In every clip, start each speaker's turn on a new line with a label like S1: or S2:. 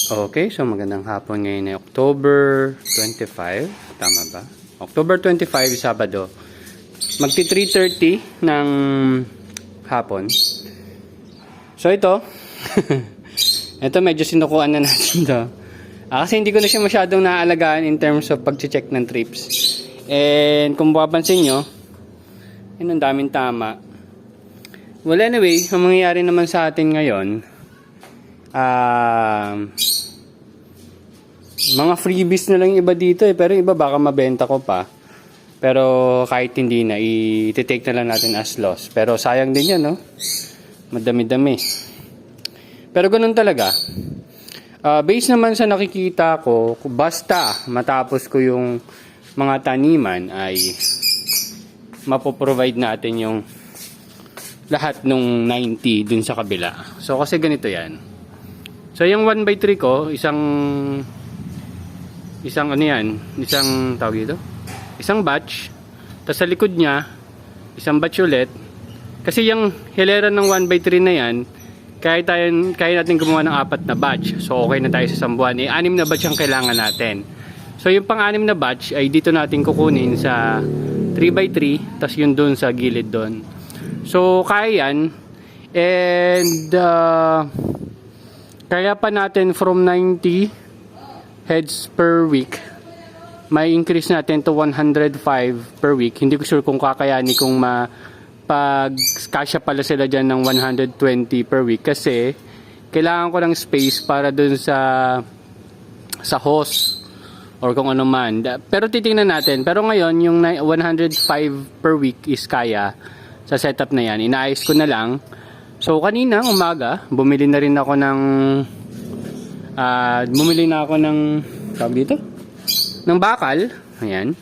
S1: Okay, so magandang hapon ngayon ay October 25. Tama ba? October 25, Sabado. Magti 3:30 ng hapon. So ito, ito medyo sinukuan na natin to. Kasi hindi ko na siya masyadong naaalagaan in terms of pag-check ng trips. And kung mapapansin nyo, yun ang daming tama. Well anyway, ang mangyayari naman sa atin ngayon, mga freebies na lang yung iba dito pero yung iba baka mabenta ko pa. Pero kahit hindi na, i-take na lang natin as loss. Pero sayang din yan, no? Madami-dami. Pero ganun talaga. Based naman sa nakikita ko, basta matapos ko yung mga taniman ay mapoprovide natin yung lahat nung 90 dun sa kabila. So kasi ganito yan. So yung 1/3 ko, isang ano yan, isang tawag dito, isang batch. Tapos sa likod niya, isang batch ulit. Kasi yung hilera ng 1/3 na yan, kaya natin gumawa ng 4 na batch. So okay na tayo sa isang buwan. 6 na batch ang kailangan natin. So yung pang-6 na batch ay dito natin kukunin sa 3/3, tapos yun dun sa gilid dun. So kaya yan. And kaya pa natin from 90 heads per week, may increase natin to 105 per week. Hindi ko sure kung kakayanin kung pag kasya pala sila dyan ng 120 per week kasi kailangan ko ng space para dun sa hose or kung ano man. Pero titingnan natin. Pero ngayon yung 105 per week is kaya sa setup na yan. Inaayos ko na lang. So kanina umaga bumili na rin ako ng tawag dito, ng bakal. Ayan,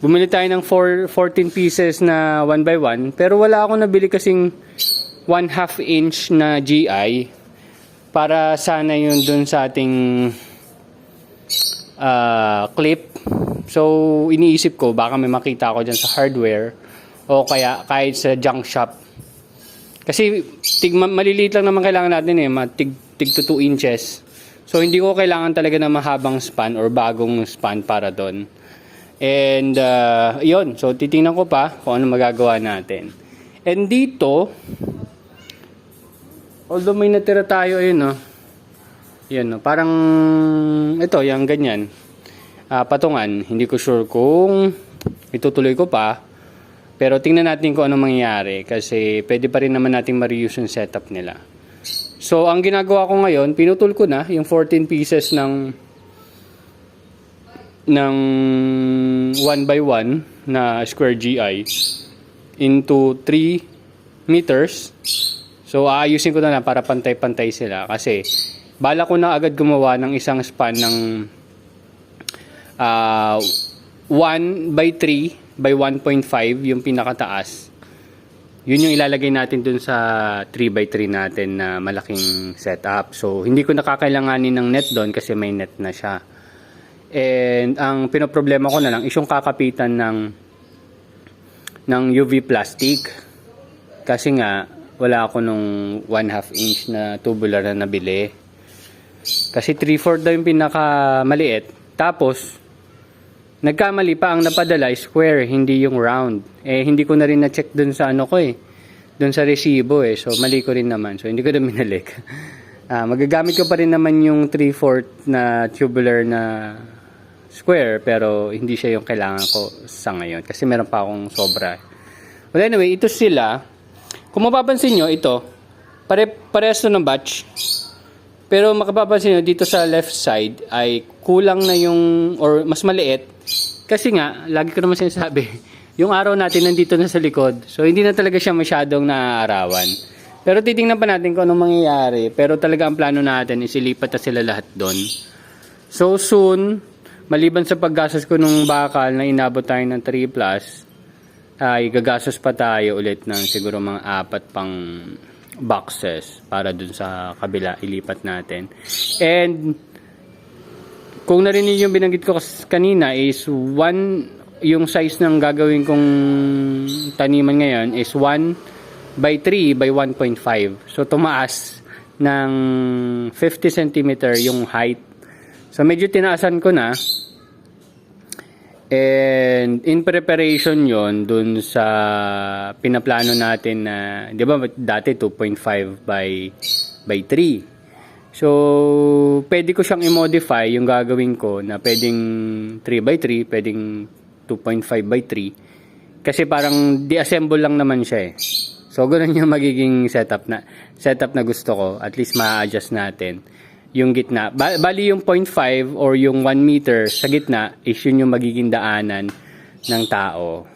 S1: bumili tayo ng 14 pieces na 1x1 pero wala akong nabili kasing 1/2 inch na GI para sana yun dun sa ating clip. So iniisip ko baka may makita ako dyan sa hardware o kaya kahit sa junk shop. Kasi maliliit lang naman kailangan natin tig to 2 inches. So hindi ko kailangan talaga ng mahabang span or bagong span para doon. And yun, so titingnan ko pa kung ano magagawa natin. And dito, although may natira tayo ayun, no. Yan, no, parang ito, yung ganyan. Patungan, hindi ko sure kung itutuloy ko pa. Pero tingnan natin kung ano mangyayari kasi pwede pa rin naman nating ma-reuse yung setup nila. So ang ginagawa ko ngayon, pinutol ko na yung 14 pieces ng 1x1 na square GI into 3 meters. So aayusin ko na lang para pantay-pantay sila kasi bala ko na agad gumawa ng isang span ng 1/3 by 1.5 yung pinakataas. Yun yung ilalagay natin dun sa 3x3 natin na malaking setup. So hindi ko nakakailanganin ng net doon kasi may net na siya. And ang pinoproblema ko na lang is yung kakapitan ng UV plastic. Kasi nga wala ako nung 1/2 inch na tubular na nabili. Kasi 3/4 daw yung pinakamaliit. Tapos nagkamali pa, ang napadala is square, hindi yung round. Hindi ko na rin na-check dun sa dun sa resibo So mali ko rin naman. So hindi ko na minalik. Magagamit ko pa rin naman yung 3/4 na tubular na square pero hindi siya yung kailangan ko sa ngayon kasi meron pa akong sobra. Well anyway, ito sila. Kung mapapansin nyo, ito parehas to ng batch. Pero makapapansin nyo, dito sa left side ay kulang na yung or mas maliit. Kasi nga, lagi ko naman sinasabi, yung araw natin nandito na sa likod. So, hindi na talaga siya masyadong naaarawan. Pero titingnan pa natin kung anong mangyayari. Pero talaga ang plano natin is ilipat na sila lahat doon. So, soon, maliban sa paggastos ko nung bakal na inabot tayo ng 3+, ay gagastos pa tayo ulit ng siguro mga 4 pang boxes para dun sa kabila ilipat natin. And kung narinig yung binanggit ko kanina is yung size ng gagawin kong taniman ngayon is 1/3 by 1.5. So tumaas ng 50 cm yung height. So medyo tinaasan ko na. And in preparation yon dun sa pinaplano natin na, di ba dati 2.5 by 3. So, pwede ko siyang i-modify yung gagawin ko na pwedeng 3 by 3, pwedeng 2.5 by 3. Kasi parang di-assemble lang naman siya eh. So, ganun yung magiging setup na gusto ko. At least ma-adjust natin yung gitna. Bali yung 0.5 or yung 1 meter sa gitna is yun yung magiging daanan ng tao.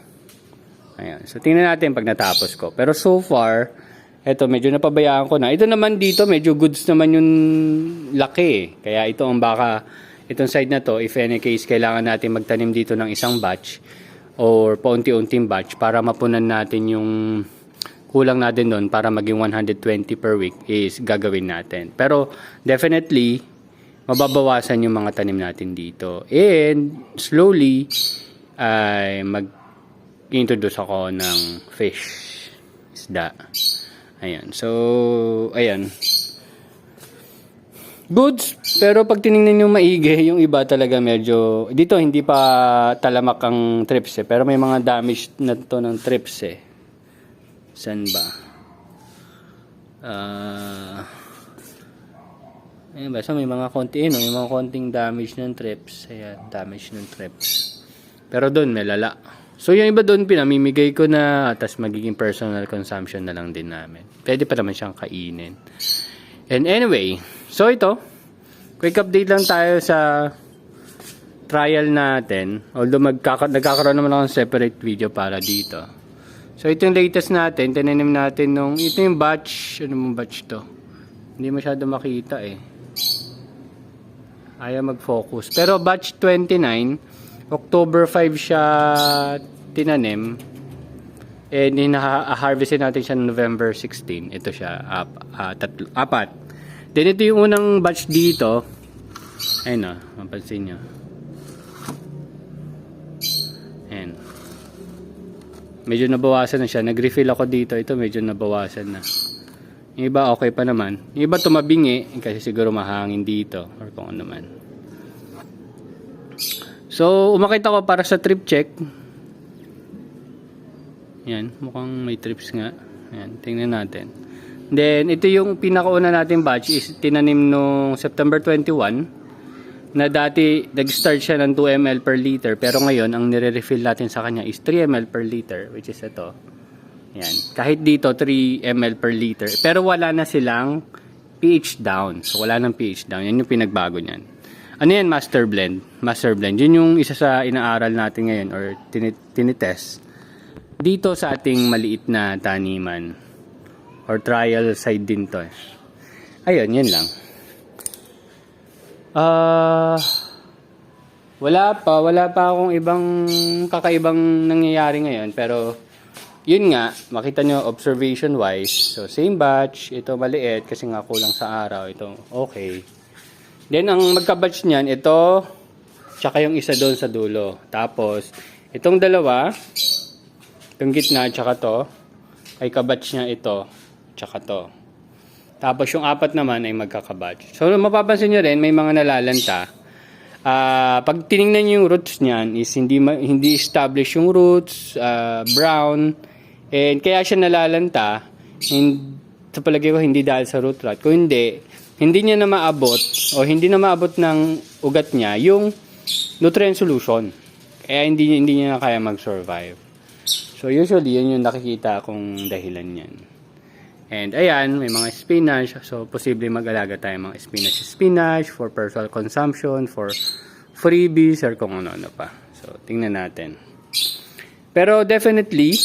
S1: Ayan. So, tingnan natin pag natapos ko. Pero so far, eto medyo napabayaan ko na. Ito naman dito, medyo goods naman yung laki eh. Kaya ito ang baka, itong side na to, if any case, kailangan natin magtanim dito ng isang batch or paunti-unting batch para mapunan natin yung kulang natin doon para maging 120 per week is gagawin natin. Pero definitely, mababawasan yung mga tanim natin dito. And slowly, ay mag-introduce ako ng fish, isda. Ayan. So, ayan. Goods, pero pag tinignan nyo maigi, yung iba talaga medyo, dito hindi pa talamak ang trips eh. Pero may mga damage na to ng trips eh. Saan ba? Ayan ba? So may mga konti, no? May mga konting damage ng trips. Ayan, damage ng trips. Pero doon may lala. So yung iba doon pinamimigay ko na, tas magiging personal consumption na lang din namin. Pwede pa naman siyang kainin. And anyway, so ito, quick update lang tayo sa trial natin. Although nagkakaroon naman ako ng separate video para dito. So ito yung latest natin, tinanim natin ito yung batch, ano mong batch to? Hindi masyado makita eh. Ayaw mag-focus. Pero batch 29, October 5 siya tinanim. And harvestin natin siya November 16. Ito siya, apat. Then ito yung unang batch dito. Ayun o, mapansin nyo. Ayan. Medyo nabawasan na siya. Nag-refill ako dito. Ito medyo nabawasan na. Yung iba okay pa naman. Yung iba tumabingi kasi siguro mahangin dito or kung ano man. So, umakit ako para sa trip check. Yan. Mukhang may trips nga. Yan. Tingnan natin. Then, ito yung pinakauna natin batch is tinanim noong September 21. Na dati nag-start siya ng 2 ml per liter pero ngayon ang nire-refill natin sa kanya is 3 ml per liter, which is ito. Yan. Kahit dito 3 ml per liter pero wala na silang pH down. So wala nang pH down. Yan yung pinagbago niyan. Ano yan? Master blend. Master blend. Yun yung isa sa inaaral natin ngayon or tinitest dito sa ating maliit na taniman or trial side din to. Ayun, yan lang. Wala pa akong ibang kakaibang nangyayari ngayon pero yun nga, makita nyo observation wise, so same batch, ito maliit kasi nga kulang sa araw, ito okay. Then ang magka-batch niyan, ito tsaka yung isa doon sa dulo. Tapos itong dalawa, itong gitna tsaka to, ay kabatch niya ito tsaka to. Tapos yung apat naman ay magkakabatch. So mapapansin nyo rin, may mga nalalanta. Pag tinignan nyo yung roots niyan, is hindi established yung roots, brown, and kaya siya nalalanta, sa palagay ko hindi dahil sa root rot. Kung hindi niya na maabot, o hindi na maabot ng ugat niya, yung nutrient solution. Kaya hindi niya na kaya mag-survive. So usually, yun yung nakikita kong dahilan niyan. And ayan, may mga spinach. So, posible mag-alaga tayo mga spinach for personal consumption, for freebies, or kung ano-ano pa. So, tingnan natin. Pero definitely,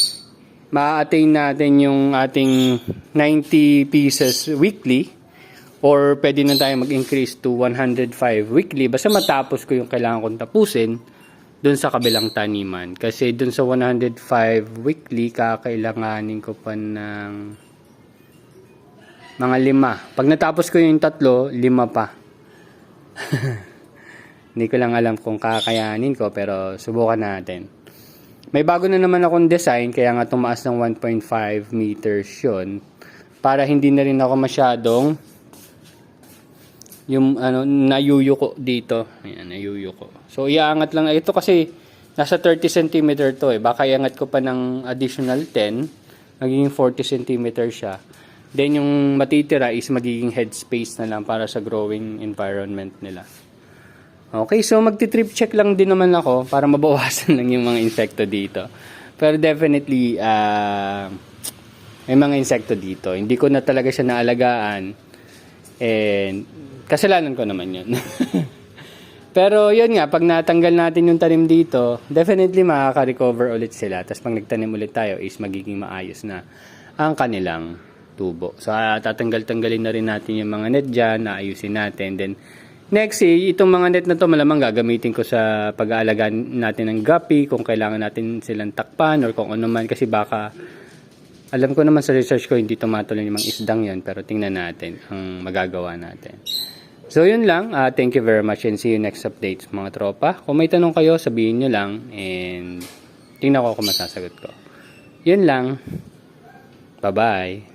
S1: ma-attain natin yung ating 90 pieces weekly or pwede na tayo mag-increase to 105 weekly. Basta matapos ko yung kailangan kong tapusin dun sa kabilang taniman. Kasi dun sa 105 weekly, kakailanganin ko pa ng mga 5. Pag natapos ko yung 3, 5 pa. Hindi ko lang alam kung kakayanin ko pero subukan natin. May bago na naman akong design kaya nga tumaas ng 1.5 meters yun. Para hindi na rin ako masyadong yung ano, nayuyuko dito. Ayan, nayuyuko. So, iaangat lang. Ito kasi, nasa 30 cm to eh. Baka iangat ko pa ng additional 10. Magiging 40 cm siya. Then, yung matitira is magiging headspace na lang para sa growing environment nila. Okay, so magti-trip check lang din naman ako para mabawasan lang yung mga insekto dito. Pero definitely, may mga insekto dito. Hindi ko na talaga siya naalagaan. And, kasalanan ko naman yun. Pero yun nga, pag natanggal natin yung tanim dito, definitely makaka-recover ulit sila. Tapos pag nagtanim ulit tayo is magiging maayos na ang kanilang tubo. So tatanggal-tanggalin na rin natin yung mga net dyan, naayusin natin. Then next, itong mga net na to malamang gagamitin ko sa pag-aalaga natin ng guppy, kung kailangan natin silang takpan or kung ano man. Kasi baka, alam ko naman sa research ko, hindi tumatuloy yung mga isdang yan. Pero tingnan natin ang magagawa natin. So yun lang, thank you very much and see you next updates mga tropa. Kung may tanong kayo, sabihin nyo lang and tingnan ko kung masasagot ko. Yun lang, bye bye.